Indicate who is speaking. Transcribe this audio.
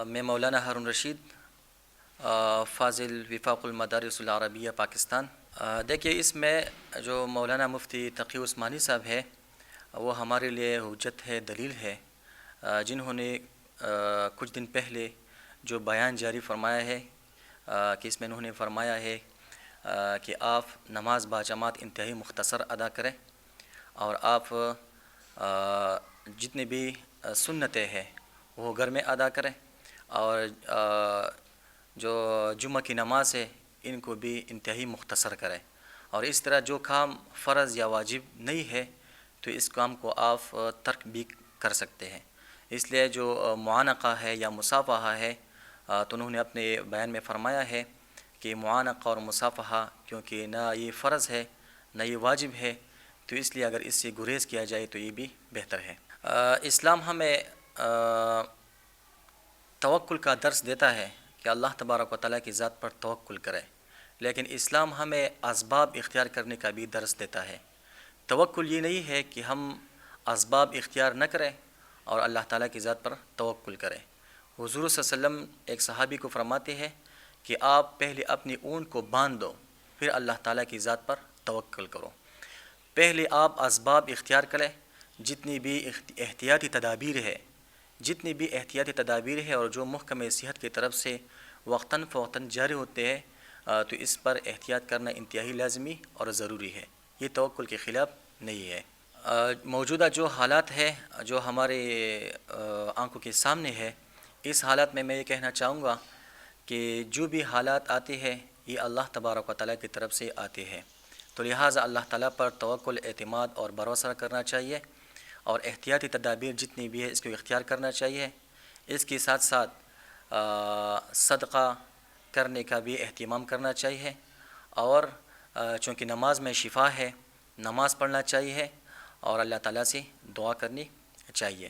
Speaker 1: میں مولانا ہارون رشید، فاضل وفاق المدارس العربیہ پاکستان۔ دیکھیے، اس میں جو مولانا مفتی تقی عثمانی صاحب ہے وہ ہمارے لیے حجت ہے، دلیل ہے، جنہوں نے کچھ دن پہلے جو بیان جاری فرمایا ہے کہ اس میں انہوں نے فرمایا ہے کہ آپ نماز باجماعت انتہائی مختصر ادا کریں، اور آپ جتنی بھی سنتیں ہیں وہ گھر میں ادا کریں، اور جو جمعہ کی نماز ہے ان کو بھی انتہائی مختصر کریں، اور اس طرح جو کام فرض یا واجب نہیں ہے تو اس کام کو آپ ترک بھی کر سکتے ہیں۔ اس لیے جو معانقہ ہے یا مصافحہ ہے تو انہوں نے اپنے بیان میں فرمایا ہے کہ معانقہ اور مصافحہ کیونکہ نہ یہ فرض ہے نہ یہ واجب ہے، تو اس لیے اگر اس سے گریز کیا جائے تو یہ بھی بہتر ہے۔ اسلام ہمیں توکل کا درس دیتا ہے کہ اللہ تبارک و تعالیٰ کی ذات پر توکل کرے، لیکن اسلام ہمیں اسباب اختیار کرنے کا بھی درس دیتا ہے۔ توکل یہ نہیں ہے کہ ہم اسباب اختیار نہ کریں اور اللہ تعالیٰ کی ذات پر توکل کریں۔ حضور صلی اللہ علیہ وسلم ایک صحابی کو فرماتے ہیں کہ آپ پہلے اپنی اونٹ کو باندھ دو، پھر اللہ تعالیٰ کی ذات پر توکل کرو۔ پہلے آپ اسباب اختیار کریں، جتنی بھی احتیاطی تدابیر ہے اور جو محکمہ صحت کی طرف سے وقتاً فوقتاً جاری ہوتے ہیں تو اس پر احتیاط کرنا انتہائی لازمی اور ضروری ہے، یہ توکل کے خلاف نہیں ہے۔ موجودہ جو حالات ہے جو ہمارے آنکھوں کے سامنے ہے، اس حالات میں یہ کہنا چاہوں گا کہ جو بھی حالات آتے ہیں یہ اللہ تبارک و تعالیٰ کی طرف سے آتے ہیں، تو لہٰذا اللہ تعالیٰ پر توکل، اعتماد اور بھروسہ کرنا چاہیے، اور احتیاطی تدابیر جتنی بھی ہے اس کو اختیار کرنا چاہیے۔ اس کے ساتھ ساتھ صدقہ کرنے کا بھی اہتمام کرنا چاہیے، اور چونکہ نماز میں شفا ہے، نماز پڑھنا چاہیے اور اللہ تعالیٰ سے دعا کرنی چاہیے۔